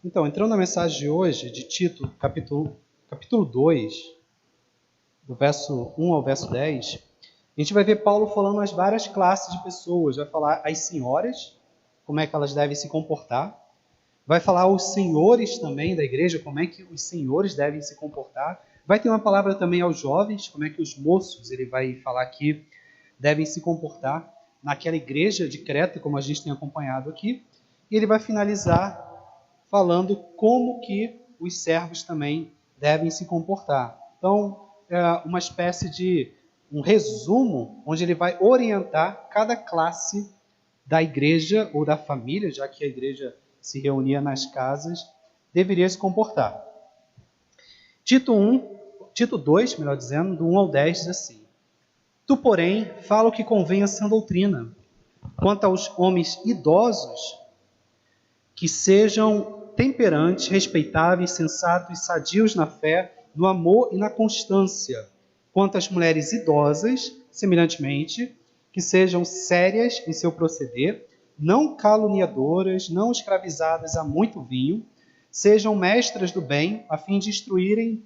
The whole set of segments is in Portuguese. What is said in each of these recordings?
Então, entrando na mensagem de hoje, de Tito, capítulo 2, do verso 1 ao verso 10, a gente vai ver Paulo falando as várias classes de pessoas. Vai falar as senhoras, como é que elas devem se comportar. Vai falar os senhores também da igreja, como é que os senhores devem se comportar. Vai ter uma palavra também aos jovens, como é que os moços, ele vai falar aqui, devem se comportar naquela igreja de Creta, como a gente tem acompanhado aqui. E ele vai finalizar falando como que os servos também devem se comportar. Então, é uma espécie de um resumo, onde ele vai orientar cada classe da igreja ou da família, já que a igreja se reunia nas casas, deveria se comportar. Tito 2, melhor dizendo, do 1 ao 10, diz assim: Tu, porém, fala o que convém à sã doutrina. Quanto aos homens idosos, que sejam temperantes, respeitáveis, sensatos, sadios na fé, no amor e na constância. Quanto às mulheres idosas, semelhantemente, que sejam sérias em seu proceder, não caluniadoras, não escravizadas a muito vinho, sejam mestras do bem, a fim de instruírem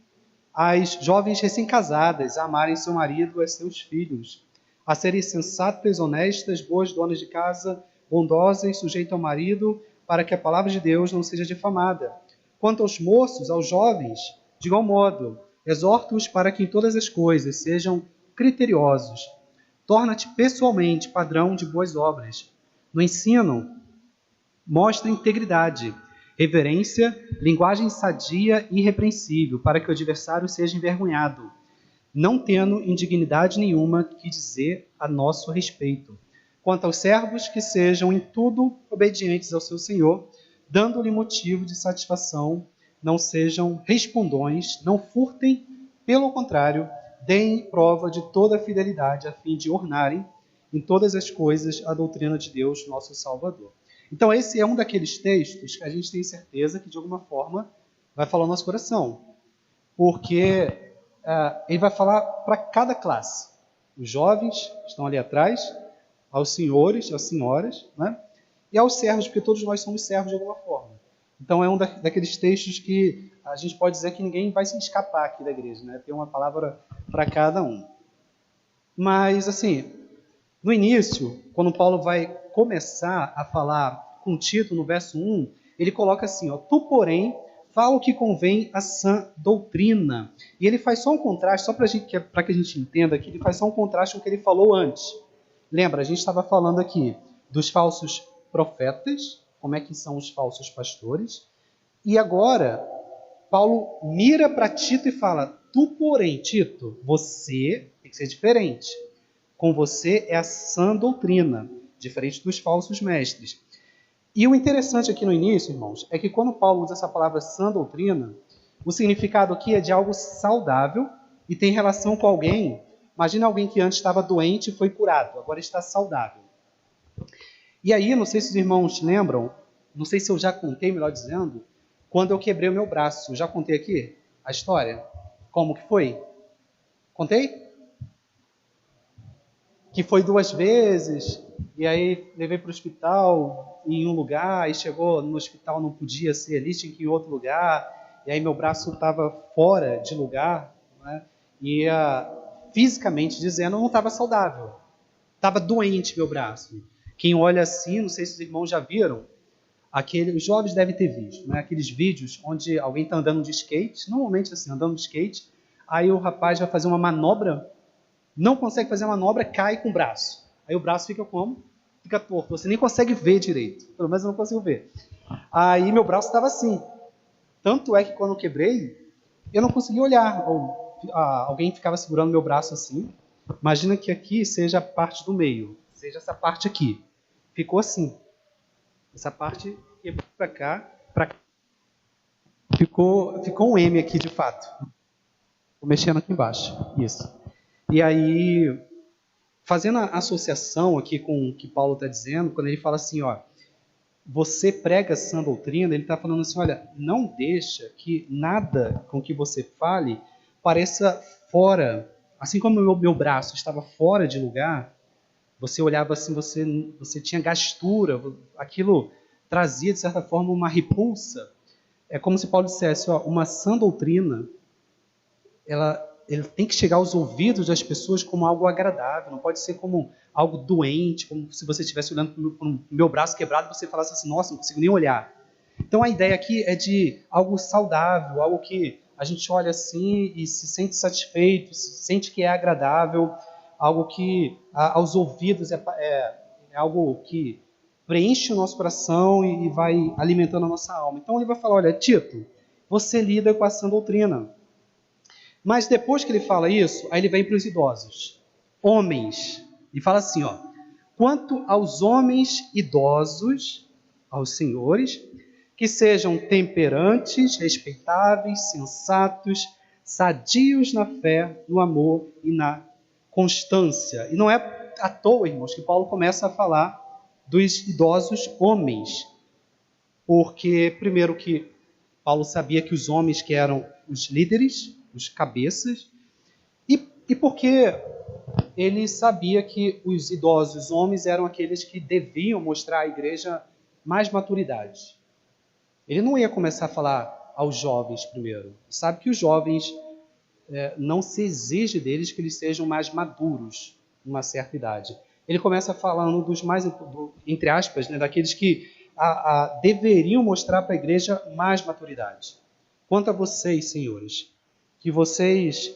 as jovens recém-casadas a amarem seu marido e seus filhos, a serem sensatas, honestas, boas donas de casa, bondosas, sujeitas ao marido, para que a palavra de Deus não seja difamada. Quanto aos moços, aos jovens, de igual modo, exorto-os para que em todas as coisas sejam criteriosos. Torna-te pessoalmente padrão de boas obras. No ensino, mostra integridade, reverência, linguagem sadia e irrepreensível, para que o adversário seja envergonhado, não tendo indignidade nenhuma que dizer a nosso respeito. Quanto aos servos, que sejam em tudo obedientes ao seu Senhor, dando-lhe motivo de satisfação, não sejam respondões, não furtem, pelo contrário, deem prova de toda a fidelidade, a fim de ornarem em todas as coisas a doutrina de Deus, nosso Salvador. Então, esse é um daqueles textos que a gente tem certeza que, de alguma forma, vai falar o nosso coração. Porque ele vai falar para cada classe. Os jovens estão ali atrás, aos senhores, às senhoras, né? E aos servos, porque todos nós somos servos de alguma forma. Então, é um daqueles textos que a gente pode dizer que ninguém vai se escapar aqui da igreja, né? Tem uma palavra para cada um. Mas, assim, no início, quando Paulo vai começar a falar com Tito, no verso 1, ele coloca assim, ó, Tu, porém, fala o que convém à sã doutrina. E ele faz só um contraste, só para que a gente entenda aqui, ele faz só um contraste com o que ele falou antes. Lembra, a gente estava falando aqui dos falsos profetas, como é que são os falsos pastores, e agora Paulo mira para Tito e fala, Tu, porém, Tito, você tem que ser diferente. Com você é a sã doutrina, diferente dos falsos mestres. E o interessante aqui no início, irmãos, é que quando Paulo usa essa palavra sã doutrina, o significado aqui é de algo saudável e tem relação com alguém. Imagina alguém que antes estava doente e foi curado, agora está saudável. E aí, não sei se os irmãos lembram, não sei se eu já contei, melhor dizendo, quando eu quebrei o meu braço. Eu já contei aqui a história? Como que foi? Contei? Que foi 2 vezes, e aí levei para o hospital em um lugar, e chegou no hospital, não podia ser ali, tinha que ir em outro lugar, e aí meu braço estava fora de lugar, né? E fisicamente dizendo, não estava saudável, estava doente meu braço. Quem olha assim, não sei se os irmãos já viram, os jovens devem ter visto, né? Aqueles vídeos onde alguém está andando de skate, normalmente assim, andando de skate, aí o rapaz vai fazer uma manobra, não consegue fazer a manobra, cai com o braço. Aí o braço fica como? Fica torto. Você nem consegue ver direito. Pelo menos eu não consigo ver. Aí meu braço estava assim. Tanto é que quando eu quebrei, eu não conseguia olhar. Alguém ficava segurando meu braço assim. Imagina que aqui seja a parte do meio. Seja essa parte aqui. Ficou assim. Essa parte quebrou para cá. Ficou um M aqui de fato. Estou mexendo aqui embaixo. Isso. E aí, fazendo a associação aqui com o que Paulo está dizendo, quando ele fala assim, ó, você prega sã doutrina, ele está falando assim, olha, não deixa que nada com que você fale pareça fora. Assim como o meu braço estava fora de lugar, você olhava assim, você tinha gastura, aquilo trazia, de certa forma, uma repulsa. é como se Paulo dissesse, ó, uma sã doutrina, ele tem que chegar aos ouvidos das pessoas como algo agradável, não pode ser como algo doente, como se você estivesse olhando para o meu braço quebrado e você falasse assim, nossa, não consigo nem olhar. Então a ideia aqui é de algo saudável, algo que a gente olha assim e se sente satisfeito, se sente que é agradável, algo que aos ouvidos é algo que preenche o nosso coração e vai alimentando a nossa alma. Então ele vai falar, olha, Tito, você lida com a sã doutrina. Mas depois que ele fala isso, aí ele vem para os idosos. Homens. E fala assim, ó. Quanto aos homens idosos, aos senhores, que sejam temperantes, respeitáveis, sensatos, sadios na fé, no amor e na constância. E não é à toa, irmãos, que Paulo começa a falar dos idosos homens. Porque, primeiro que Paulo sabia que os homens que eram os líderes, os cabeças, e porque ele sabia que os idosos homens eram aqueles que deviam mostrar à igreja mais maturidade. Ele não ia começar a falar aos jovens primeiro. Sabe que os jovens, não se exige deles que eles sejam mais maduros numa certa idade. Ele começa falando dos mais, entre aspas, né, daqueles que deveriam mostrar para a igreja mais maturidade. Quanto a vocês, senhores, que vocês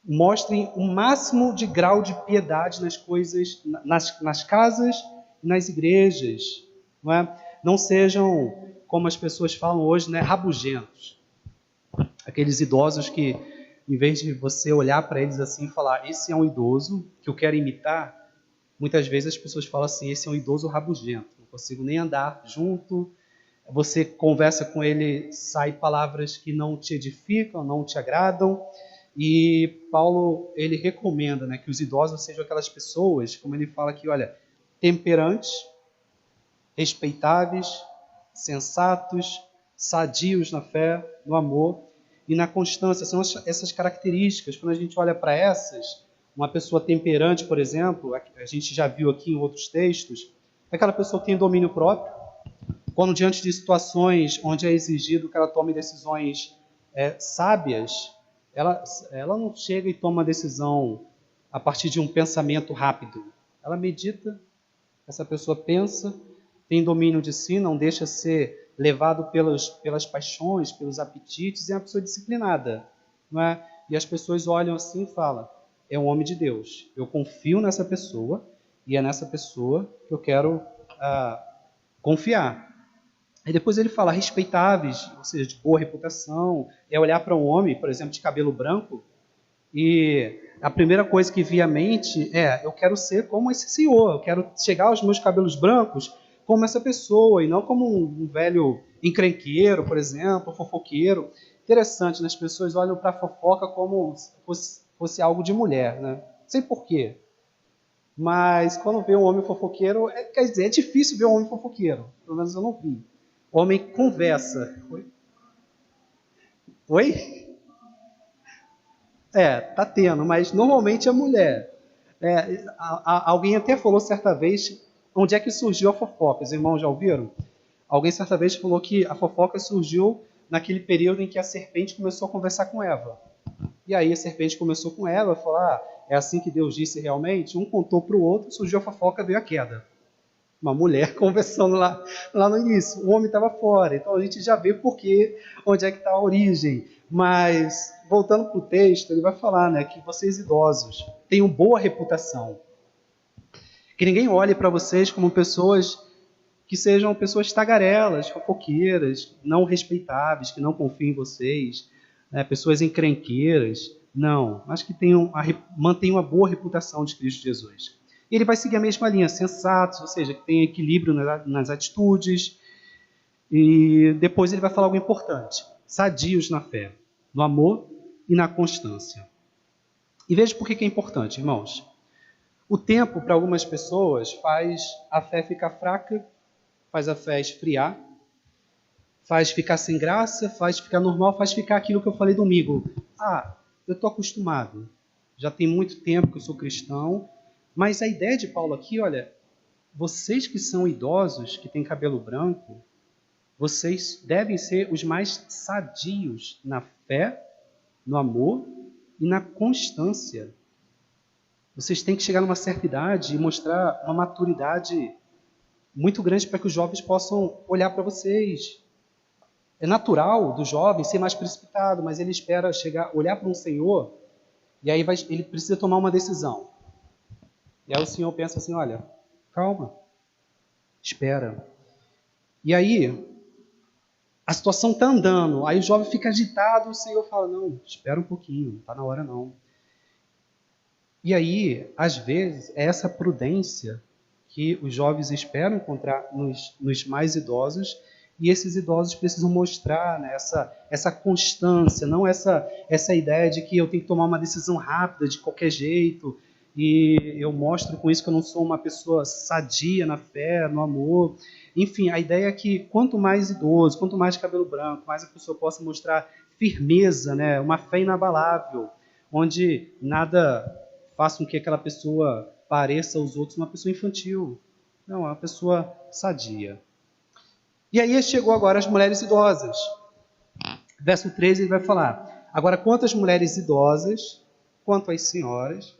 mostrem o máximo de grau de piedade nas coisas, nas casas e nas igrejas. Não é? Não sejam, como as pessoas falam hoje, né, rabugentos. Aqueles idosos que, em vez de você olhar para eles assim e falar, esse é um idoso que eu quero imitar, muitas vezes as pessoas falam assim, esse é um idoso rabugento, não consigo nem andar junto. Você conversa com ele, sai palavras que não te edificam, não te agradam. E Paulo, ele recomenda, né, que os idosos sejam aquelas pessoas, como ele fala aqui, olha, temperantes, respeitáveis, sensatos, sadios na fé, no amor e na constância. São essas características. Quando a gente olha para essas, uma pessoa temperante, por exemplo, a gente já viu aqui em outros textos, é aquela pessoa que tem domínio próprio. Quando diante de situações onde é exigido que ela tome decisões sábias, ela não chega e toma decisão a partir de um pensamento rápido. Ela medita, essa pessoa pensa, tem domínio de si, não deixa ser levado pelas paixões, pelos apetites, e é uma pessoa disciplinada. Não é? E as pessoas olham assim e falam, é um homem de Deus. Eu confio nessa pessoa e é nessa pessoa que eu quero confiar. Aí depois ele fala respeitáveis, ou seja, de boa reputação. É olhar para um homem, por exemplo, de cabelo branco, e a primeira coisa que via à mente eu quero ser como esse senhor, eu quero chegar aos meus cabelos brancos como essa pessoa, e não como um velho encrenqueiro, por exemplo, fofoqueiro. Interessante, né? As pessoas olham para a fofoca como se fosse algo de mulher, né? Não sei porquê. Mas quando vê um homem fofoqueiro, quer dizer, é difícil ver um homem fofoqueiro. Pelo menos eu não vi. O homem conversa. Oi? Tá tendo, mas normalmente é mulher. Alguém até falou certa vez onde é que surgiu a fofoca. Os irmãos já ouviram? Alguém certa vez falou que a fofoca surgiu naquele período em que a serpente começou a conversar com Eva. E aí a serpente começou com Eva, falou, é assim que Deus disse realmente? Um contou para o outro, surgiu a fofoca, veio a queda. Uma mulher conversando lá no início. O homem estava fora. Então a gente já vê onde é que está a origem. Mas, voltando para o texto, ele vai falar, né, que vocês idosos tenham boa reputação. Que ninguém olhe para vocês como pessoas que sejam pessoas tagarelas, fofoqueiras, não respeitáveis, que não confiem em vocês, né, pessoas encrenqueiras. Não, mas que mantenham uma boa reputação de Cristo Jesus. E ele vai seguir a mesma linha, sensatos, ou seja, que tem equilíbrio nas atitudes. E depois ele vai falar algo importante, sadios na fé, no amor e na constância. E veja por que é importante, irmãos. O tempo, para algumas pessoas, faz a fé ficar fraca, faz a fé esfriar, faz ficar sem graça, faz ficar normal, faz ficar aquilo que eu falei domingo. Eu estou acostumado, já tem muito tempo que eu sou cristão, mas a ideia de Paulo aqui, olha, vocês que são idosos, que têm cabelo branco, vocês devem ser os mais sadios na fé, no amor e na constância. Vocês têm que chegar numa certa idade e mostrar uma maturidade muito grande para que os jovens possam olhar para vocês. É natural do jovem ser mais precipitado, mas ele espera chegar, olhar para um senhor, e aí ele precisa tomar uma decisão. E aí o senhor pensa assim, olha, calma, espera. E aí, a situação está andando, aí o jovem fica agitado, o senhor fala, não, espera um pouquinho, não está na hora não. E aí, às vezes, é essa prudência que os jovens esperam encontrar nos mais idosos, e esses idosos precisam mostrar, né, essa constância, não essa ideia de que eu tenho que tomar uma decisão rápida, de qualquer jeito, e eu mostro com isso que eu não sou uma pessoa sadia na fé, no amor. Enfim, a ideia é que quanto mais idoso, quanto mais cabelo branco, mais a pessoa possa mostrar firmeza, né, uma fé inabalável, onde nada faça com que aquela pessoa pareça aos outros uma pessoa infantil. Não, é uma pessoa sadia. E aí chegou agora as mulheres idosas. Verso 13 ele vai falar, agora quanto às mulheres idosas, quanto às senhoras,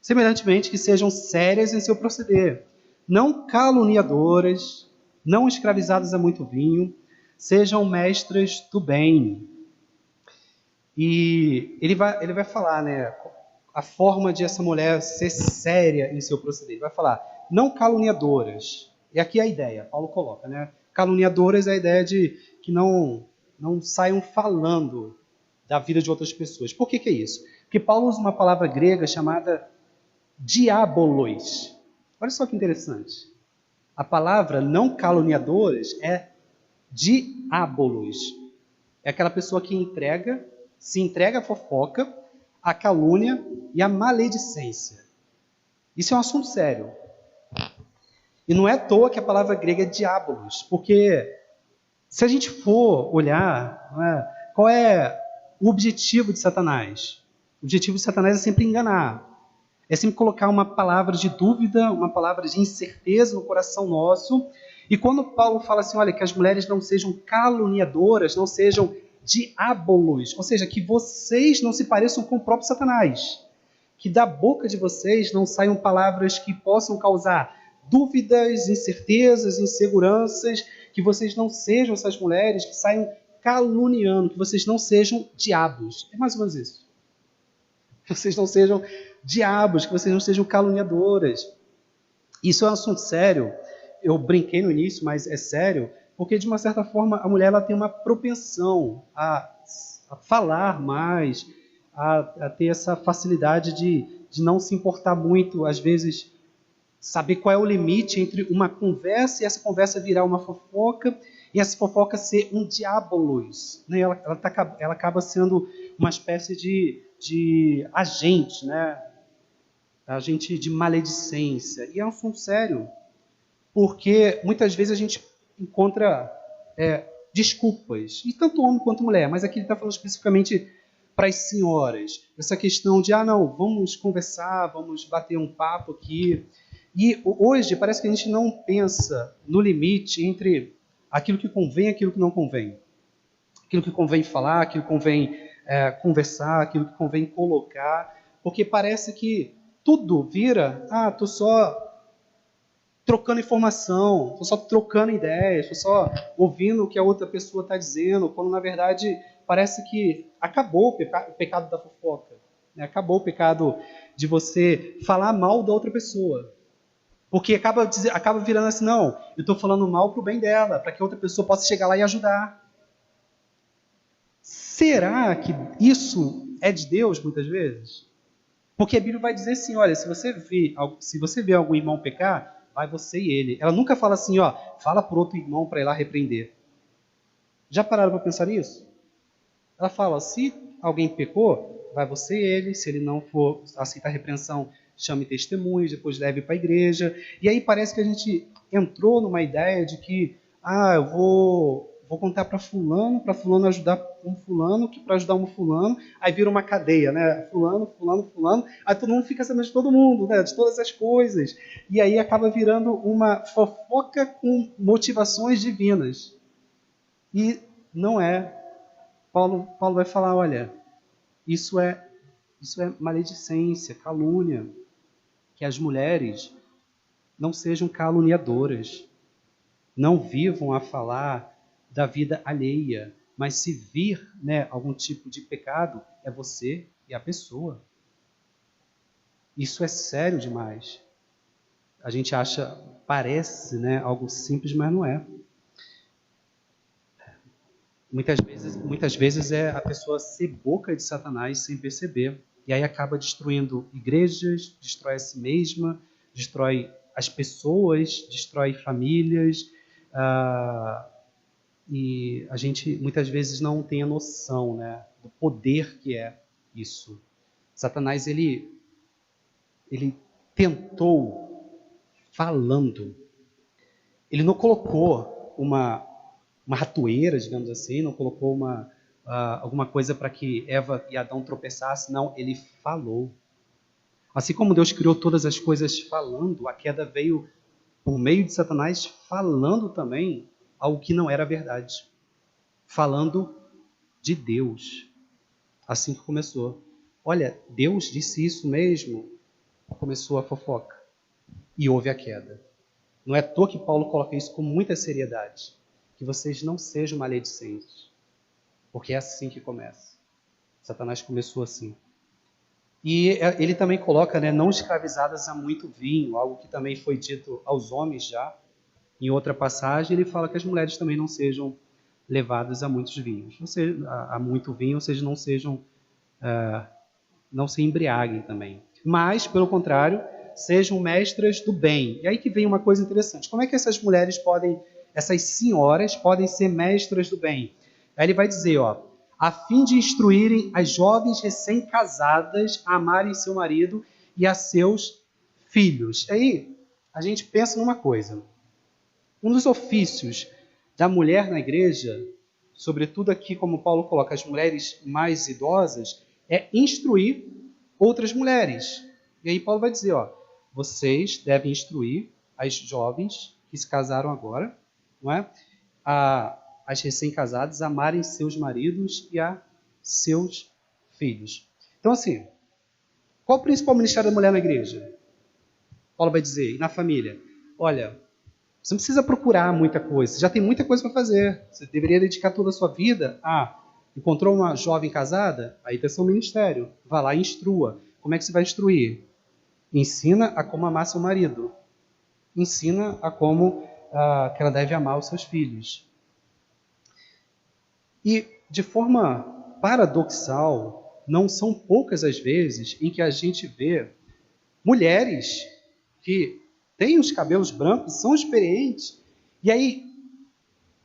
semelhantemente que sejam sérias em seu proceder, não caluniadoras, não escravizadas a muito vinho, sejam mestras do bem. E ele vai falar, né, a forma de essa mulher ser séria em seu proceder. Ele vai falar, não caluniadoras. E aqui é a ideia, Paulo coloca, né? Caluniadoras é a ideia de que não saiam falando da vida de outras pessoas. Por que é isso? Porque Paulo usa uma palavra grega chamada diabolos. Olha só que interessante. A palavra não caluniadoras é diabolos. É aquela pessoa que se entrega à fofoca, à calúnia e à maledicência. Isso é um assunto sério. E não é à toa que a palavra grega é diabolos, porque se a gente for olhar, qual é o objetivo de Satanás? O objetivo de Satanás é sempre enganar. É sempre colocar uma palavra de dúvida, uma palavra de incerteza no coração nosso. E quando Paulo fala assim, olha, que as mulheres não sejam caluniadoras, não sejam diabolos, ou seja, que vocês não se pareçam com o próprio Satanás. Que da boca de vocês não saiam palavras que possam causar dúvidas, incertezas, inseguranças, que vocês não sejam essas mulheres que saiam caluniando, que vocês não sejam diabos. É mais ou menos isso. Que vocês não sejam diabos, que vocês não sejam caluniadoras. Isso é um assunto sério. Eu brinquei no início, mas é sério, porque de uma certa forma a mulher ela tem uma propensão a falar mais, a ter essa facilidade de não se importar muito, às vezes saber qual é o limite entre uma conversa e essa conversa virar uma fofoca e essa fofoca ser um diabolos. Né? Ela acaba sendo uma espécie de agente, né? Agente de maledicência. E é um assunto sério, porque muitas vezes a gente encontra desculpas, e tanto homem quanto mulher, mas aqui ele está falando especificamente para as senhoras. Essa questão de, não, vamos conversar, vamos bater um papo aqui. E hoje parece que a gente não pensa no limite entre aquilo que convém e aquilo que não convém. Aquilo que convém falar, aquilo que convém conversar, aquilo que convém colocar, porque parece que tudo vira, estou só trocando informação, estou só trocando ideias, estou só ouvindo o que a outra pessoa está dizendo, quando na verdade parece que acabou o pecado da fofoca, né? Acabou o pecado de você falar mal da outra pessoa. Porque acaba virando assim, não, eu estou falando mal para o bem dela, para que a outra pessoa possa chegar lá e ajudar. Será que isso é de Deus, muitas vezes? Porque a Bíblia vai dizer assim, olha, se você vê algum irmão pecar, vai você e ele. Ela nunca fala assim, fala para outro irmão para ir lá repreender. Já pararam para pensar nisso? Ela fala, se alguém pecou, vai você e ele, se ele não for aceitar a repreensão, chame testemunhos, depois leve para a igreja. E aí parece que a gente entrou numa ideia de que, eu vou contar para fulano ajudar um fulano, que para ajudar um fulano, aí vira uma cadeia, né? Fulano, aí todo mundo fica sabendo de todo mundo, né? De todas as coisas. E aí acaba virando uma fofoca com motivações divinas. E não é. Paulo vai falar, olha, isso é maledicência, calúnia, que as mulheres não sejam caluniadoras, não vivam a falar da vida alheia, mas se vir, né, algum tipo de pecado, é você e a pessoa. Isso é sério demais. A gente acha, parece, né, algo simples, mas não é. Muitas vezes é a pessoa ser boca de Satanás sem perceber. E aí acaba destruindo igrejas, destrói a si mesma, destrói as pessoas, destrói famílias. E a gente muitas vezes não tem a noção, né, do poder que é isso. Satanás, ele tentou falando. Ele não colocou uma ratoeira, digamos assim, não colocou alguma coisa para que Eva e Adão tropeçassem, não, ele falou. Assim como Deus criou todas as coisas falando, a queda veio por meio de Satanás falando também algo que não era verdade. Falando de Deus. Assim que começou. Olha, Deus disse isso mesmo. Começou a fofoca. E houve a queda. Não é à toa que Paulo coloca isso com muita seriedade. Que vocês não sejam maledicentes. Porque é assim que começa. Satanás começou assim. E ele também coloca, né, não escravizadas a muito vinho, algo que também foi dito aos homens já. Em outra passagem, ele fala que as mulheres também não sejam levadas a muitos vinhos. Ou seja, a muito vinho, ou seja, não se embriaguem também. Mas, pelo contrário, sejam mestras do bem. E aí que vem uma coisa interessante. Como é que essas mulheres essas senhoras podem ser mestras do bem? Aí ele vai dizer, ó, a fim de instruírem as jovens recém-casadas a amarem seu marido e a seus filhos. Aí a gente pensa numa coisa. Um dos ofícios da mulher na igreja, sobretudo aqui, como Paulo coloca, as mulheres mais idosas, é instruir outras mulheres. E aí Paulo vai dizer, ó, vocês devem instruir as jovens que se casaram agora, não é? As recém-casadas a amarem seus maridos e a seus filhos. Então, assim, qual o principal ministério da mulher na igreja? Paulo vai dizer, e na família? Olha, você não precisa procurar muita coisa, você já tem muita coisa para fazer. Você deveria dedicar toda a sua vida encontrou uma jovem casada? Aí tem seu ministério. Vá lá e instrua. Como é que você vai instruir? Ensina a como amar seu marido. Ensina a como que ela deve amar os seus filhos. E, de forma paradoxal, não são poucas as vezes em que a gente vê mulheres que têm os cabelos brancos, são experientes, e aí,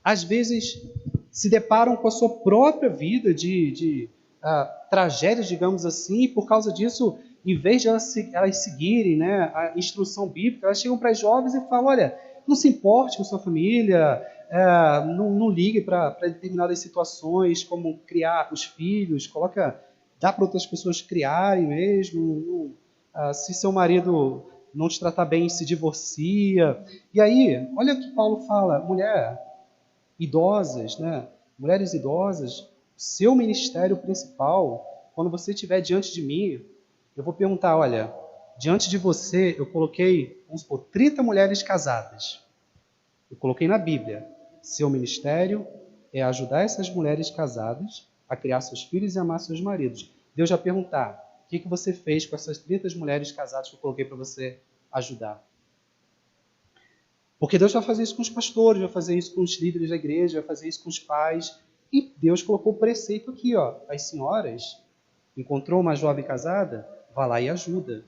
às vezes, se deparam com a sua própria vida de tragédias, digamos assim, e por causa disso, em vez de elas seguirem, né, a instrução bíblica, elas chegam para as jovens e falam, olha, não se importe com sua família, não ligue para determinadas situações, como criar os filhos, dá para outras pessoas criarem mesmo, se seu marido não te tratar bem, se divorcia. E aí, olha o que Paulo fala, mulheres idosas, seu ministério principal, quando você estiver diante de mim, eu vou perguntar, olha, diante de você eu coloquei, vamos supor, 30 mulheres casadas. Eu coloquei na Bíblia, seu ministério é ajudar essas mulheres casadas a criar seus filhos e amar seus maridos. Deus vai perguntar, o que você fez com essas 30 mulheres casadas que eu coloquei para você ajudar? Porque Deus vai fazer isso com os pastores, vai fazer isso com os líderes da igreja, vai fazer isso com os pais. E Deus colocou o preceito aqui, ó. As senhoras, encontrou uma jovem casada, vá lá e ajuda.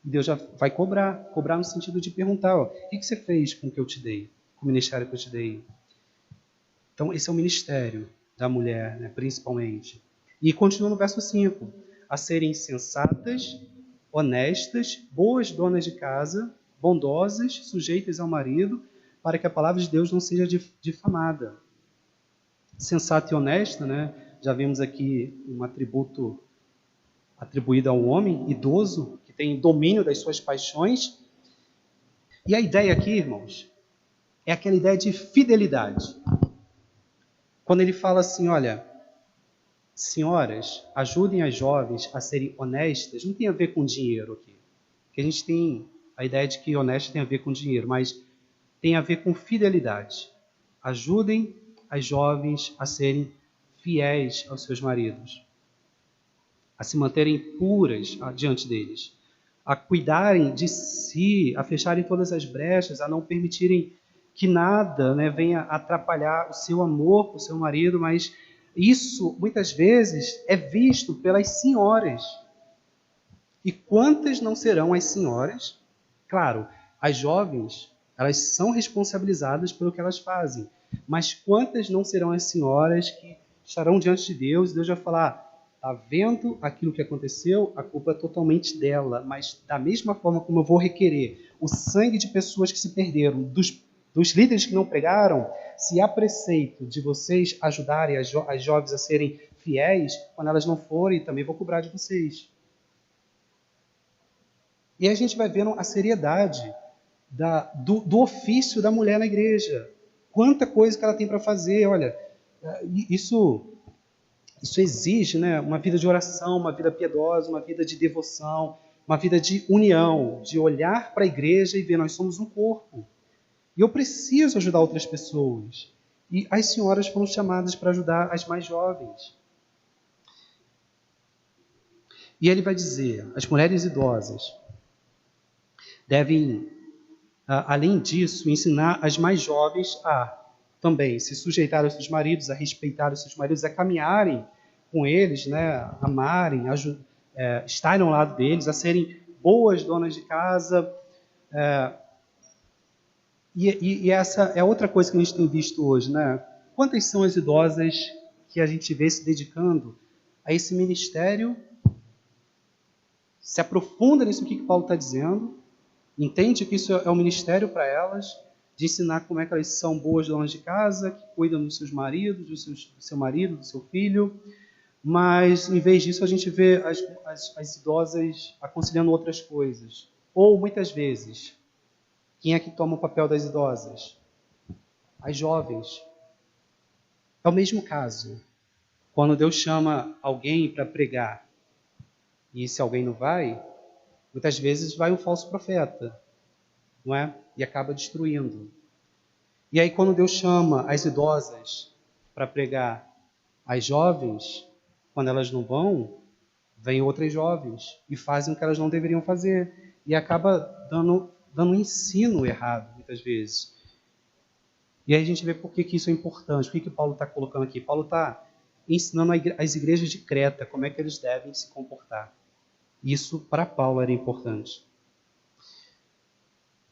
E Deus já vai cobrar no sentido de perguntar, ó, o que você fez com o que eu te dei, com o ministério que eu te dei? Então, esse é o ministério da mulher, né, principalmente. E continua no verso 5. A serem sensatas, honestas, boas donas de casa, bondosas, sujeitas ao marido, para que a palavra de Deus não seja difamada. Sensata e honesta, né? Já vimos aqui um atributo atribuído ao homem idoso, que tem domínio das suas paixões. E a ideia aqui, irmãos, é aquela ideia de fidelidade. quando ele fala assim, olha, senhoras, ajudem as jovens a serem honestas, não tem a ver com dinheiro aqui. Porque a gente tem a ideia de que honesto tem a ver com dinheiro, mas tem a ver com fidelidade. Ajudem as jovens a serem fiéis aos seus maridos, a se manterem puras diante deles, a cuidarem de si, a fecharem todas as brechas, a não permitirem que nada, né, venha atrapalhar o seu amor por seu marido, mas isso, muitas vezes, é visto pelas senhoras. E quantas não serão as senhoras? Claro, as jovens, elas são responsabilizadas pelo que elas fazem, mas quantas não serão as senhoras que estarão diante de Deus e Deus vai falar, está vendo aquilo que aconteceu? A culpa é totalmente dela, mas da mesma forma como eu vou requerer o sangue de pessoas que se perderam, dos líderes que não pregaram, se há preceito de vocês ajudarem as jovens a serem fiéis, quando elas não forem, também vou cobrar de vocês. E a gente vai vendo a seriedade do ofício da mulher na igreja. Quanta coisa que ela tem para fazer. Olha, isso exige, né, uma vida de oração, uma vida piedosa, uma vida de devoção, uma vida de união, de olhar para a igreja e ver, nós somos um corpo. E eu preciso ajudar outras pessoas. E as senhoras foram chamadas para ajudar as mais jovens. E ele vai dizer, as mulheres idosas devem, além disso, ensinar as mais jovens a também se sujeitar aos seus maridos, a respeitar os seus maridos, a caminharem com eles, né, amarem, estarem ao lado deles, a serem boas donas de casa. E essa é outra coisa que a gente tem visto hoje, né? Quantas são as idosas que a gente vê se dedicando a esse ministério, se aprofunda nisso que Paulo está dizendo, entende que isso é um ministério para elas, de ensinar como é que elas são boas donas de casa, que cuidam dos seus maridos, do seu marido, do seu filho, mas em vez disso a gente vê as idosas aconselhando outras coisas. Ou muitas vezes, quem é que toma o papel das idosas? As jovens. É o mesmo caso. Quando Deus chama alguém para pregar, e se alguém não vai, muitas vezes vai um falso profeta, não é? E acaba destruindo. E aí quando Deus chama as idosas para pregar as jovens, quando elas não vão, vêm outras jovens e fazem o que elas não deveriam fazer. E acaba dando um ensino errado, muitas vezes. E aí a gente vê por que isso é importante, o que Paulo está colocando aqui. Paulo está ensinando as igrejas de Creta como é que eles devem se comportar. Isso, para Paulo, era importante.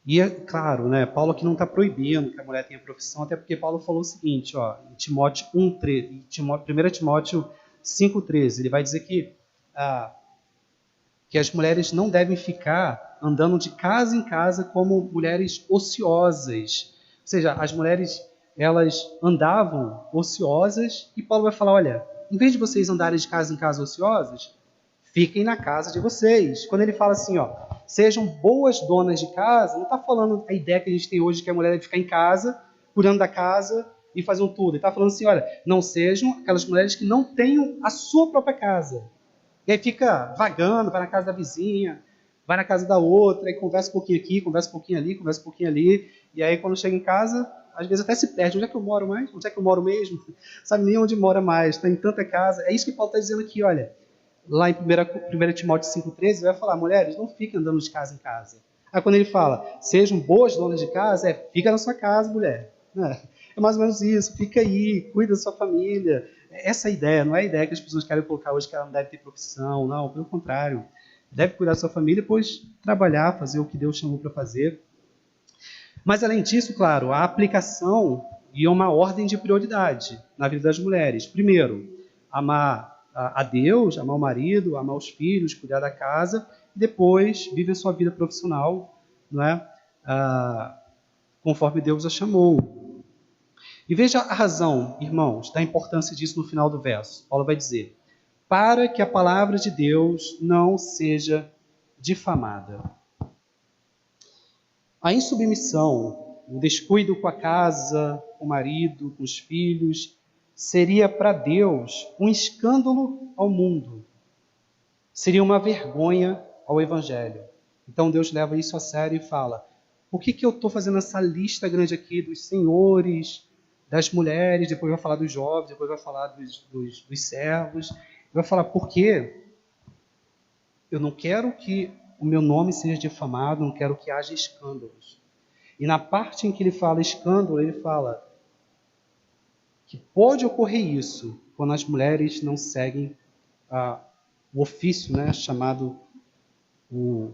E é claro, né, Paulo aqui não está proibindo que a mulher tenha profissão, até porque Paulo falou o seguinte, ó, em Timóteo 1:13, 1 Timóteo 5:13, ele vai dizer que as mulheres não devem ficar andando de casa em casa como mulheres ociosas. Ou seja, as mulheres, elas andavam ociosas e Paulo vai falar, olha, em vez de vocês andarem de casa em casa ociosas, fiquem na casa de vocês. Quando ele fala assim, ó, sejam boas donas de casa, não está falando a ideia que a gente tem hoje que a mulher deve ficar em casa, cuidando da casa e fazendo tudo. Ele está falando assim, olha, não sejam aquelas mulheres que não tenham a sua própria casa. E aí fica vagando, vai na casa da vizinha, vai na casa da outra, aí conversa um pouquinho aqui, conversa um pouquinho ali, conversa um pouquinho ali, e aí quando chega em casa, às vezes até se perde. Onde é que eu moro mais? Onde é que eu moro mesmo? Sabe nem onde mora mais, está em tanta casa. É isso que Paulo está dizendo aqui, olha. Lá em 1 Timóteo 5,13, vai falar, mulheres, não fiquem andando de casa em casa. Aí quando ele fala, sejam boas donas de casa, fica na sua casa, mulher. É mais ou menos isso, fica aí, cuida da sua família. Essa é a ideia, não é a ideia que as pessoas querem colocar hoje que ela não deve ter profissão, não, pelo contrário. Deve cuidar da sua família, depois trabalhar, fazer o que Deus chamou para fazer. Mas além disso, claro, a aplicação e uma ordem de prioridade na vida das mulheres. Primeiro, amar a Deus, amar o marido, amar os filhos, cuidar da casa, e depois vive a sua vida profissional, não é? Conforme Deus a chamou. E veja a razão, irmãos, da importância disso no final do verso. Paulo vai dizer, para que a palavra de Deus não seja difamada. A insubmissão, o descuido com a casa, com o marido, com os filhos, seria para Deus um escândalo ao mundo. Seria uma vergonha ao Evangelho. Então Deus leva isso a sério e fala: por que eu estou fazendo essa lista grande aqui dos senhores, das mulheres, depois vai falar dos jovens, depois vai falar dos servos, vai falar porque eu não quero que o meu nome seja difamado, não quero que haja escândalos. E na parte em que ele fala escândalo, ele fala que pode ocorrer isso quando as mulheres não seguem o ofício, né, chamado o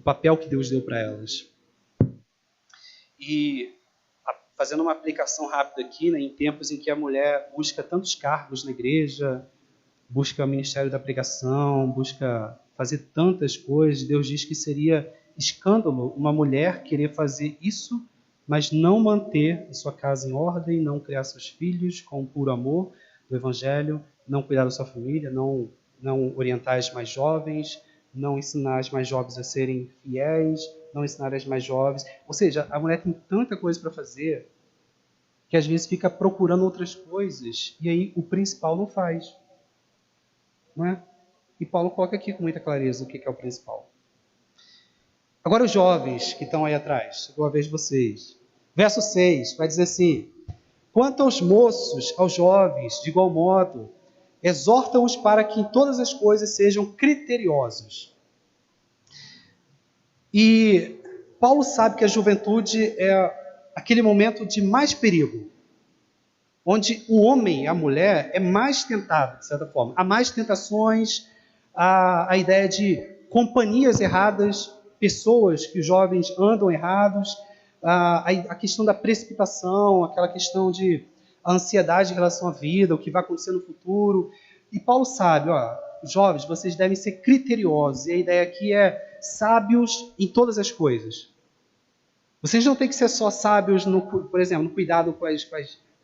papel que Deus deu para elas. E fazendo uma aplicação rápida aqui, né, em tempos em que a mulher busca tantos cargos na igreja, busca o ministério da pregação, busca fazer tantas coisas, Deus diz que seria escândalo uma mulher querer fazer isso, mas não manter a sua casa em ordem, não criar seus filhos com puro amor do Evangelho, não cuidar da sua família, não orientar as mais jovens, não ensinar as mais jovens a serem fiéis, não ensinar as mais jovens. Ou seja, a mulher tem tanta coisa para fazer que às vezes fica procurando outras coisas e aí o principal não faz. Não é? E Paulo coloca aqui com muita clareza o que é o principal. Agora os jovens que estão aí atrás, chegou a vez de vocês. Verso 6 vai dizer assim: quanto aos moços, aos jovens, de igual modo, exorta-os para que em todas as coisas sejam criteriosos. E Paulo sabe que a juventude é aquele momento de mais perigo, onde o homem, a mulher, é mais tentado, de certa forma. Há mais tentações, a ideia de companhias erradas, pessoas que os jovens andam errados, a questão da precipitação, aquela questão de ansiedade em relação à vida, o que vai acontecer no futuro. E Paulo sabe, jovens, vocês devem ser criteriosos. E a ideia aqui é sábios em todas as coisas. Vocês não têm que ser só sábios, por exemplo, no cuidado com as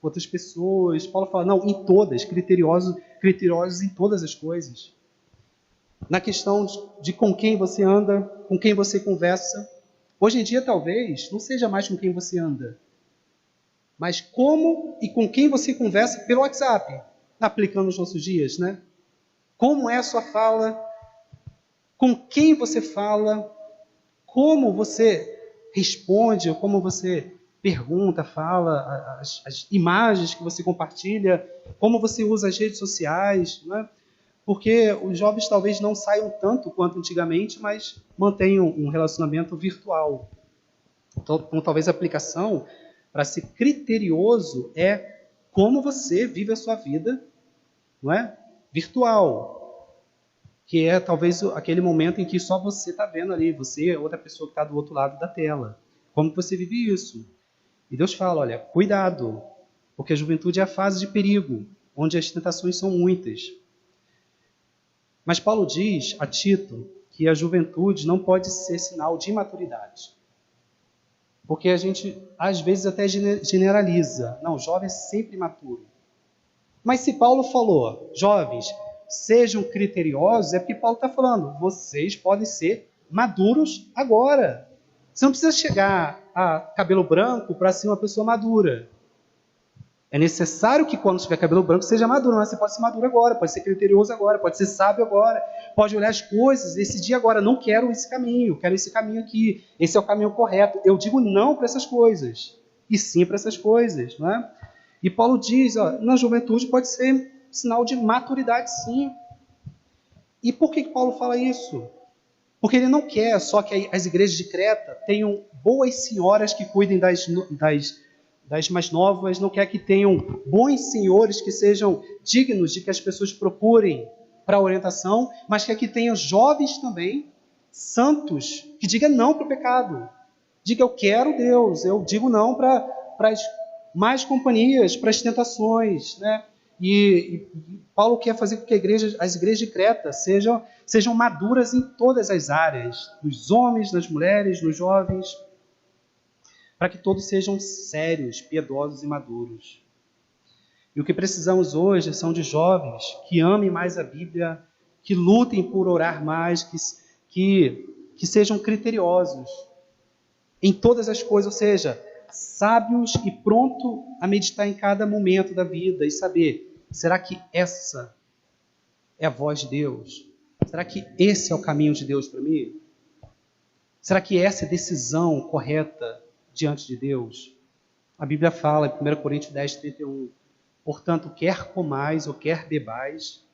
outras pessoas. Paulo fala, não, em todas, criteriosos em todas as coisas. Na questão de com quem você anda, com quem você conversa. Hoje em dia, talvez, não seja mais com quem você anda, mas como e com quem você conversa pelo WhatsApp, aplicando nos nossos dias, né? Como é a sua fala, com quem você fala, como você responde, como você pergunta, fala, as imagens que você compartilha, como você usa as redes sociais, né? Porque os jovens talvez não saiam tanto quanto antigamente, mas mantenham um relacionamento virtual. Então, talvez a aplicação para ser criterioso é como você vive a sua vida, não é? Virtual. Que é talvez aquele momento em que só você está vendo ali, você é outra pessoa que está do outro lado da tela. Como você vive isso? E Deus fala, olha, cuidado, porque a juventude é a fase de perigo, onde as tentações são muitas. Mas Paulo diz a Tito que a juventude não pode ser sinal de imaturidade. Porque a gente, às vezes, até generaliza. Não, jovem é sempre imaturo. Mas se Paulo falou, jovens, sejam criteriosos, é porque Paulo está falando, vocês podem ser maduros agora. Você não precisa chegar a cabelo branco para ser uma pessoa madura. É necessário que quando tiver cabelo branco seja maduro, mas você pode ser maduro agora, pode ser criterioso agora, pode ser sábio agora, pode olhar as coisas, decidir agora, não quero esse caminho, quero esse caminho aqui, esse é o caminho correto. Eu digo não para essas coisas, e sim para essas coisas, não é? E Paulo diz, na juventude pode ser sinal de maturidade, sim. E por que Paulo fala isso? Porque ele não quer só que as igrejas de Creta tenham boas senhoras que cuidem das mais novas, não quer que tenham bons senhores que sejam dignos de que as pessoas procurem para a orientação, mas quer que tenham jovens também, santos, que digam não para o pecado. Diga, eu quero Deus, eu digo não para as mais companhias, para as tentações, né? E Paulo quer fazer com que as igrejas de Creta sejam maduras em todas as áreas, nos homens, nas mulheres, nos jovens, para que todos sejam sérios, piedosos e maduros. E o que precisamos hoje são de jovens que amem mais a Bíblia, que lutem por orar mais, que sejam criteriosos em todas as coisas, ou seja, sábios e pronto a meditar em cada momento da vida e saber, será que essa é a voz de Deus? Será que esse é o caminho de Deus para mim? Será que essa é a decisão correta diante de Deus? A Bíblia fala em 1 Coríntios 10, 31, portanto, quer comais ou quer bebais,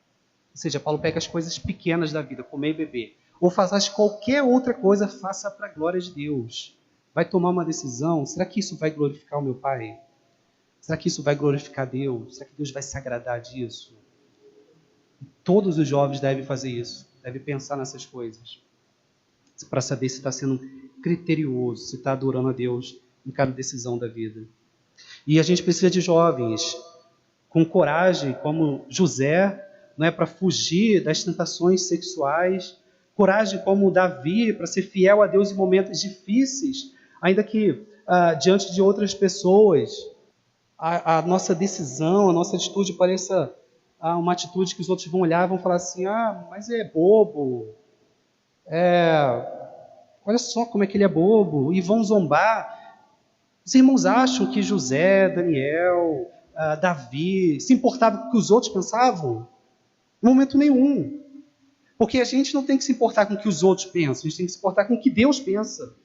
ou seja, Paulo pega as coisas pequenas da vida, comer e beber, ou faças qualquer outra coisa, faça para a glória de Deus. Vai tomar uma decisão, será que isso vai glorificar o meu Pai? Será que isso vai glorificar Deus? Será que Deus vai se agradar disso? Todos os jovens devem fazer isso, devem pensar nessas coisas, para saber se está sendo criterioso, se está adorando a Deus em cada decisão da vida. E a gente precisa de jovens com coragem, como José, não é, para fugir das tentações sexuais, coragem como Davi, para ser fiel a Deus em momentos difíceis, ainda que diante de outras pessoas, a nossa decisão, a nossa atitude pareça uma atitude que os outros vão olhar e vão falar assim, mas é bobo, olha só como é que ele é bobo, e vão zombar. Os irmãos acham que José, Daniel, Davi se importavam com o que os outros pensavam? Em momento nenhum. Porque a gente não tem que se importar com o que os outros pensam, a gente tem que se importar com o que Deus pensa.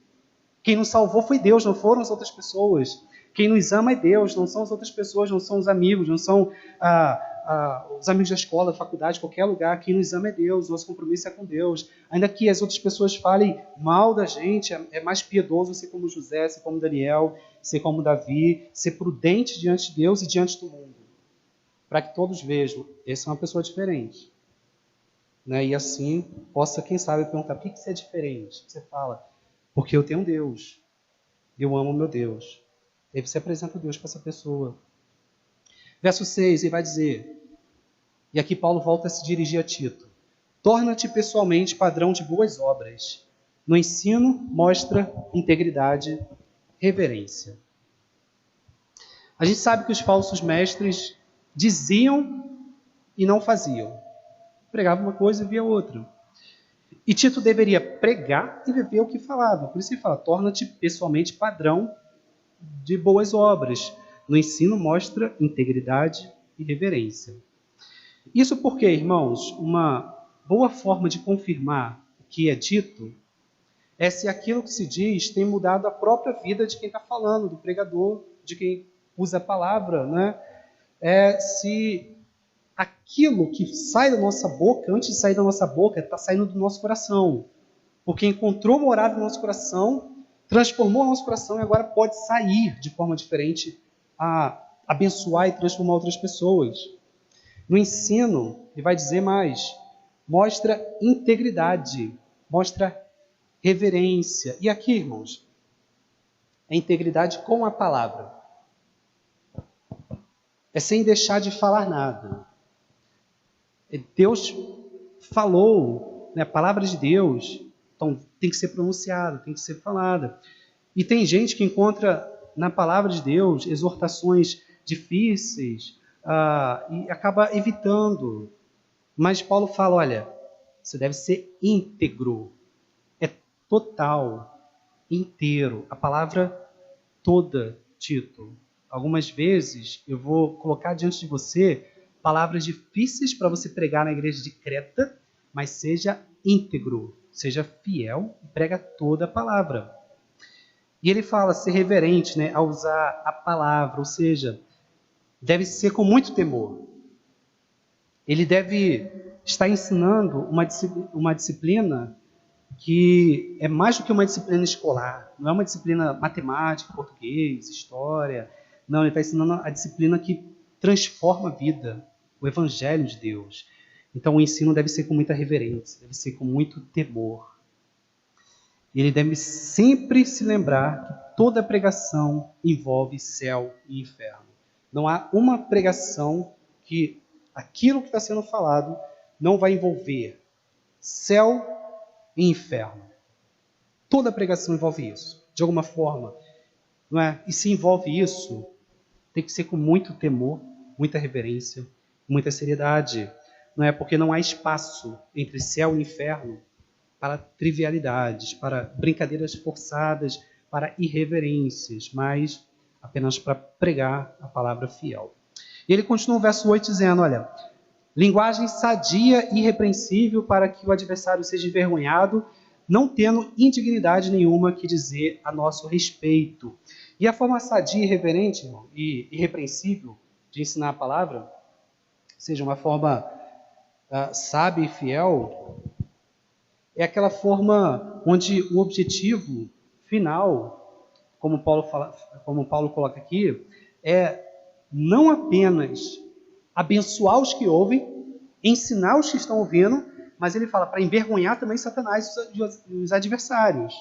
Quem nos salvou foi Deus, não foram as outras pessoas. Quem nos ama é Deus, não são as outras pessoas, não são os amigos, não são os amigos da escola, da faculdade, qualquer lugar. Quem nos ama é Deus, nosso compromisso é com Deus. Ainda que as outras pessoas falem mal da gente, é mais piedoso ser como José, ser como Daniel, ser como Davi, ser prudente diante de Deus e diante do mundo. Para que todos vejam, essa é uma pessoa diferente. Né? E assim, possa, quem sabe, perguntar, por que você é diferente? Você fala, porque eu tenho um Deus, eu amo o meu Deus. Aí você apresenta Deus para essa pessoa. Verso 6, ele vai dizer, e aqui Paulo volta a se dirigir a Tito, torna-te pessoalmente padrão de boas obras. No ensino, mostra integridade, reverência. A gente sabe que os falsos mestres diziam e não faziam. Pregava uma coisa e via outra. E Tito deveria pregar e viver o que falava. Por isso ele fala, torna-te pessoalmente padrão de boas obras. No ensino mostra integridade e reverência. Isso porque, irmãos, uma boa forma de confirmar o que é dito é se aquilo que se diz tem mudado a própria vida de quem está falando, do pregador, de quem usa a palavra, né? Se aquilo que sai da nossa boca, antes de sair da nossa boca, está saindo do nosso coração. Porque encontrou morada no nosso coração, transformou o nosso coração e agora pode sair de forma diferente a abençoar e transformar outras pessoas. No ensino, ele vai dizer mais, mostra integridade, mostra reverência. E aqui, irmãos, é integridade com a palavra. É sem deixar de falar nada. Deus falou, né, a palavra de Deus, então tem que ser pronunciada, tem que ser falada. E tem gente que encontra na palavra de Deus exortações difíceis e acaba evitando. Mas Paulo fala, olha, você deve ser íntegro, é total, inteiro, a palavra toda, Tito. Algumas vezes eu vou colocar diante de você palavras difíceis para você pregar na igreja de Creta, mas seja íntegro, seja fiel e prega toda a palavra. E ele fala ser reverente, né, a usar a palavra, ou seja, deve ser com muito temor. Ele deve estar ensinando uma disciplina que é mais do que uma disciplina escolar. Não é uma disciplina matemática, português, história. Não, ele está ensinando a disciplina que transforma a vida, o Evangelho de Deus. Então o ensino deve ser com muita reverência, deve ser com muito temor. E ele deve sempre se lembrar que toda pregação envolve céu e inferno. Não há uma pregação que aquilo que está sendo falado não vai envolver céu e inferno. Toda pregação envolve isso, de alguma forma. Não é? E se envolve isso, tem que ser com muito temor, muita reverência, muita seriedade. Não é? Porque não há espaço entre céu e inferno para trivialidades, para brincadeiras forçadas, para irreverências, mas apenas para pregar a palavra fiel. E ele continua o verso 8 dizendo, olha, linguagem sadia e irrepreensível para que o adversário seja envergonhado, não tendo indignidade nenhuma que dizer a nosso respeito. E a forma sadia e irreverente, irmão, e irrepreensível de ensinar a palavra, ou seja, uma forma sábia e fiel, é aquela forma onde o objetivo final, como Paulo coloca aqui, é não apenas abençoar os que ouvem, ensinar os que estão ouvindo, mas ele fala para envergonhar também Satanás e os adversários.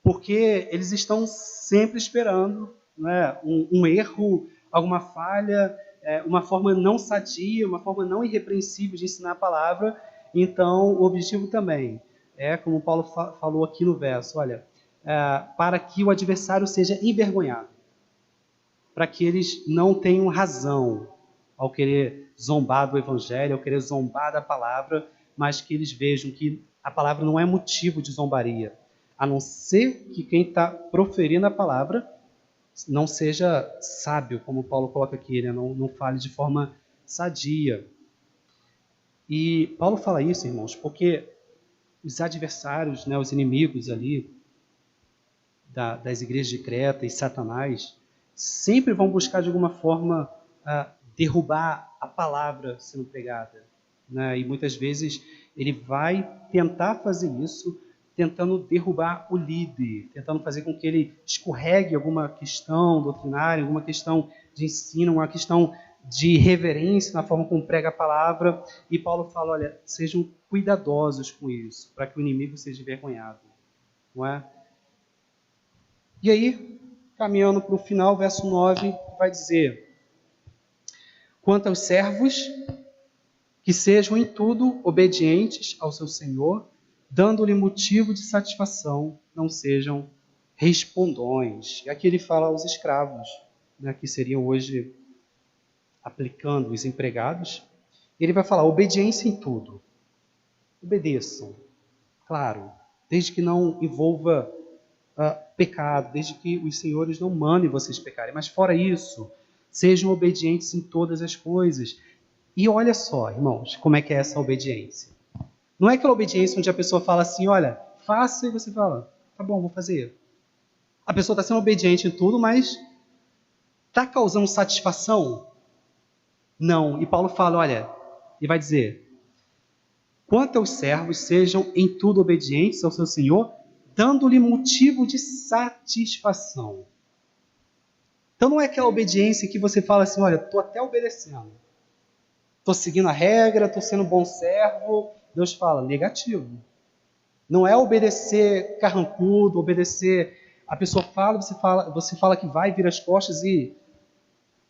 Porque eles estão sempre esperando, né, um erro, alguma falha, uma forma não sadia, uma forma não irrepreensível de ensinar a palavra. Então, o objetivo também é, como Paulo falou aqui no verso, olha, para que o adversário seja envergonhado, para que eles não tenham razão ao querer zombar do evangelho, ao querer zombar da palavra, mas que eles vejam que a palavra não é motivo de zombaria, a não ser que quem está proferindo a palavra não seja sábio, como Paulo coloca aqui, né? Não fale de forma sadia. E Paulo fala isso, irmãos, porque os adversários, né, os inimigos ali das igrejas de Creta e Satanás, sempre vão buscar de alguma forma derrubar a palavra sendo pregada, né? E muitas vezes ele vai tentar fazer isso, tentando derrubar o líder, tentando fazer com que ele escorregue alguma questão doutrinária, alguma questão de ensino, uma questão de reverência na forma como prega a palavra. E Paulo fala, olha, sejam cuidadosos com isso, para que o inimigo seja envergonhado, não é? E aí, caminhando para o final, verso 9, vai dizer, quanto aos servos, que sejam em tudo obedientes ao seu Senhor, dando-lhe motivo de satisfação, não sejam respondões. E aqui ele fala aos escravos, né, que seriam hoje, aplicando os empregados. Ele vai falar, obediência em tudo. Obedeçam, claro, desde que não envolva pecado, desde que os senhores não mandem vocês pecarem. Mas fora isso, sejam obedientes em todas as coisas. E olha só, irmãos, como é que é essa obediência. Não é aquela obediência onde a pessoa fala assim, olha, faça, e você fala, tá bom, vou fazer. A pessoa está sendo obediente em tudo, mas está causando satisfação? Não. E Paulo fala, olha, e vai dizer, quanto aos servos, sejam em tudo obedientes ao seu Senhor, dando-lhe motivo de satisfação. Então não é aquela obediência que você fala assim, olha, estou até obedecendo, estou seguindo a regra, estou sendo um bom servo. Deus fala, negativo. Não é obedecer carrancudo, obedecer, a pessoa fala, você fala que vai, vira as costas e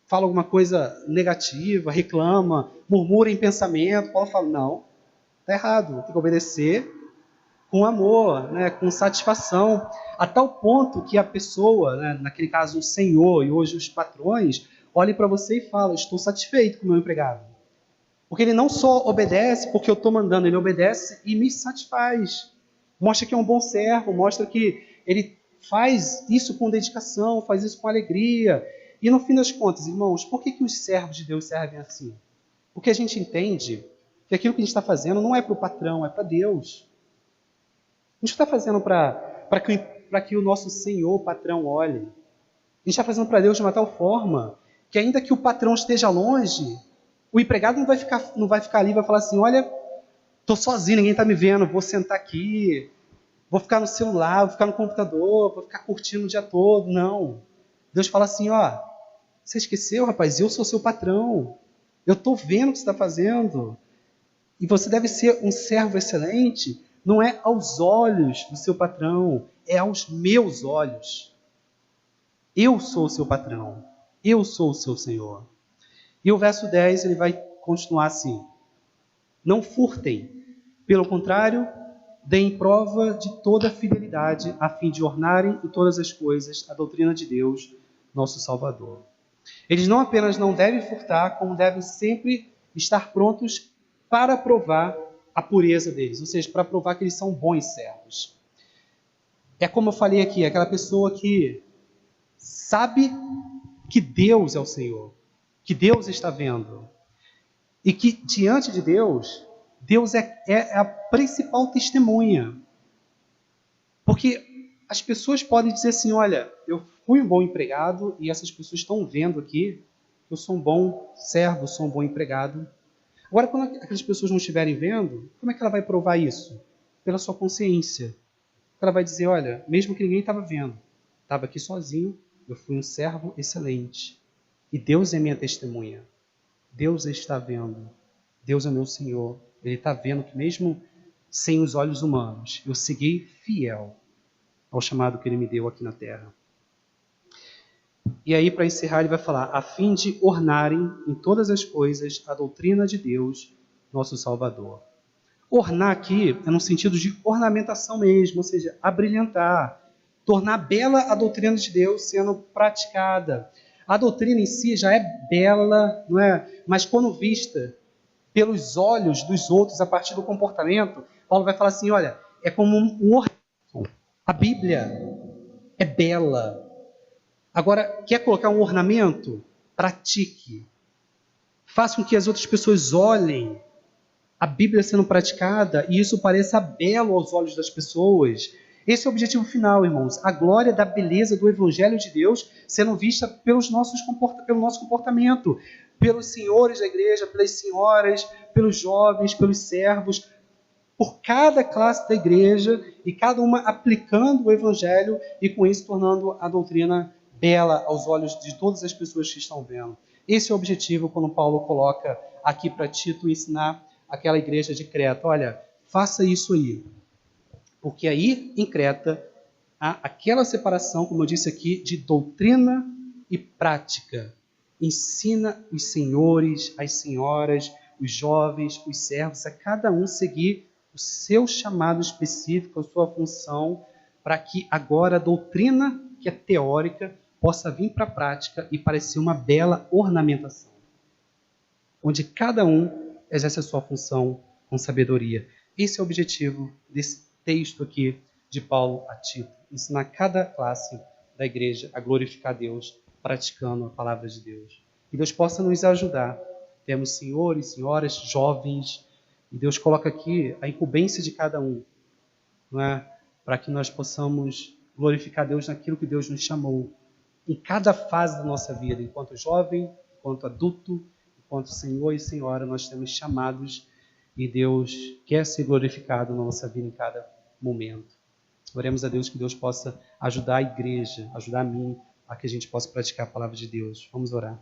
fala alguma coisa negativa, reclama, murmura em pensamento. Paulo fala, não, está errado, tem que obedecer com amor, né, com satisfação, a tal ponto que a pessoa, né, naquele caso o senhor e hoje os patrões, olhem para você e falam, estou satisfeito com o meu empregado. Porque ele não só obedece porque eu estou mandando, ele obedece e me satisfaz. Mostra que é um bom servo, mostra que ele faz isso com dedicação, faz isso com alegria. E no fim das contas, irmãos, por que os servos de Deus servem assim? Porque a gente entende que aquilo que a gente está fazendo não é para o patrão, é para Deus. A gente está fazendo para que o nosso Senhor, o patrão, olhe. A gente está fazendo para Deus de uma tal forma que ainda que o patrão esteja longe, o empregado não vai ficar ali e vai falar assim, olha, estou sozinho, ninguém está me vendo, vou sentar aqui, vou ficar no celular, vou ficar no computador, vou ficar curtindo o dia todo. Não. Deus fala assim, ó, você esqueceu, rapaz, eu sou seu patrão. Eu estou vendo o que você está fazendo. E você deve ser um servo excelente, não é aos olhos do seu patrão, é aos meus olhos. Eu sou o seu patrão, eu sou o seu Senhor. E o verso 10, ele vai continuar assim, não furtem, pelo contrário, deem prova de toda fidelidade, a fim de ornarem em todas as coisas a doutrina de Deus, nosso Salvador. Eles não apenas não devem furtar, como devem sempre estar prontos para provar a pureza deles, ou seja, para provar que eles são bons servos. É como eu falei aqui, aquela pessoa que sabe que Deus é o Senhor, que Deus está vendo. E que diante de Deus, Deus é a principal testemunha. Porque as pessoas podem dizer assim, olha, eu fui um bom empregado e essas pessoas estão vendo aqui que eu sou um bom servo, sou um bom empregado. Agora, quando aquelas pessoas não estiverem vendo, como é que ela vai provar isso? Pela sua consciência. Ela vai dizer, olha, mesmo que ninguém estava vendo, estava aqui sozinho, eu fui um servo excelente. E Deus é minha testemunha. Deus está vendo. Deus é meu Senhor. Ele está vendo que mesmo sem os olhos humanos, eu segui fiel ao chamado que Ele me deu aqui na terra. E aí, para encerrar, ele vai falar, a fim de ornarem em todas as coisas a doutrina de Deus, nosso Salvador. Ornar aqui é no sentido de ornamentação mesmo, ou seja, abrilhantar, tornar bela a doutrina de Deus sendo praticada. A doutrina em si já é bela, não é? Mas quando vista pelos olhos dos outros a partir do comportamento, Paulo vai falar assim, olha, é como um ornamento. A Bíblia é bela. Agora, quer colocar um ornamento? Pratique. Faça com que as outras pessoas olhem a Bíblia sendo praticada e isso pareça belo aos olhos das pessoas. Esse é o objetivo final, irmãos. A glória da beleza do Evangelho de Deus sendo vista pelo nosso comportamento, pelos senhores da igreja, pelas senhoras, pelos jovens, pelos servos, por cada classe da igreja e cada uma aplicando o Evangelho e com isso tornando a doutrina bela aos olhos de todas as pessoas que estão vendo. Esse é o objetivo quando Paulo coloca aqui para Tito ensinar aquela igreja de Creta. Olha, faça isso aí. Porque aí, em Creta, há aquela separação, como eu disse aqui, de doutrina e prática. Ensina os senhores, as senhoras, os jovens, os servos, a cada um seguir o seu chamado específico, a sua função, para que agora a doutrina, que é teórica, possa vir para a prática e parecer uma bela ornamentação. Onde cada um exerce a sua função com sabedoria. Esse é o objetivo desse texto aqui de Paulo a Tito. Ensinar cada classe da igreja a glorificar Deus, praticando a palavra de Deus. Que Deus possa nos ajudar. Temos senhores, senhoras, jovens, e Deus coloca aqui a incumbência de cada um, não é? Para que nós possamos glorificar Deus naquilo que Deus nos chamou, em cada fase da nossa vida, enquanto jovem, enquanto adulto, enquanto senhor e senhora, nós temos chamados e Deus quer ser glorificado na nossa vida em cada momento. Oremos a Deus que Deus possa ajudar a igreja, ajudar a mim, a que a gente possa praticar a palavra de Deus. Vamos orar.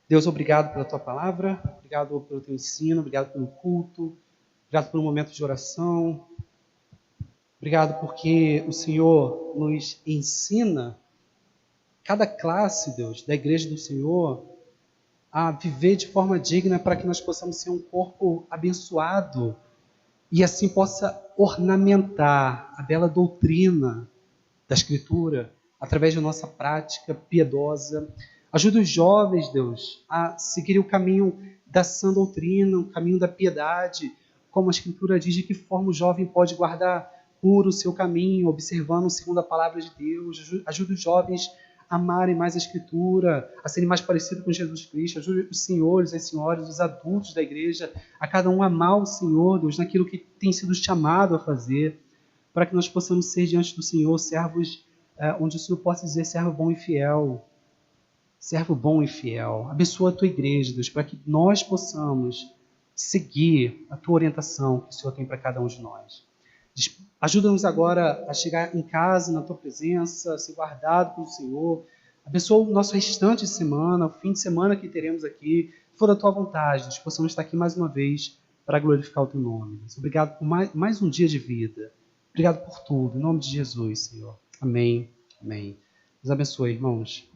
Deus, obrigado pela tua palavra, obrigado pelo teu ensino, obrigado pelo culto, obrigado pelo momento de oração, obrigado porque o Senhor nos ensina, cada classe, Deus, da igreja do Senhor, a viver de forma digna para que nós possamos ser um corpo abençoado e assim possa ornamentar a bela doutrina da Escritura através da nossa prática piedosa. Ajuda os jovens, Deus, a seguir o caminho da sã doutrina, o caminho da piedade, como a Escritura diz, de que forma o jovem pode guardar puro o seu caminho, observando segundo a palavra de Deus. Ajuda os jovens a amarem mais a Escritura, a serem mais parecidos com Jesus Cristo. Ajude os senhores, as senhoras, os adultos da igreja, a cada um amar o Senhor, Deus, naquilo que tem sido chamado a fazer, para que nós possamos ser diante do Senhor servos, onde o Senhor possa dizer servo bom e fiel. Servo bom e fiel. Abençoa a tua igreja, Deus, para que nós possamos seguir a tua orientação que o Senhor tem para cada um de nós. Ajuda-nos agora a chegar em casa, na tua presença, ser guardado pelo Senhor. Abençoa o nosso restante de semana, o fim de semana que teremos aqui. Se for da tua vontade, nós possamos estar aqui mais uma vez para glorificar o teu nome. Obrigado por mais um dia de vida. Obrigado por tudo. Em nome de Jesus, Senhor. Amém. Amém. Deus abençoe, irmãos.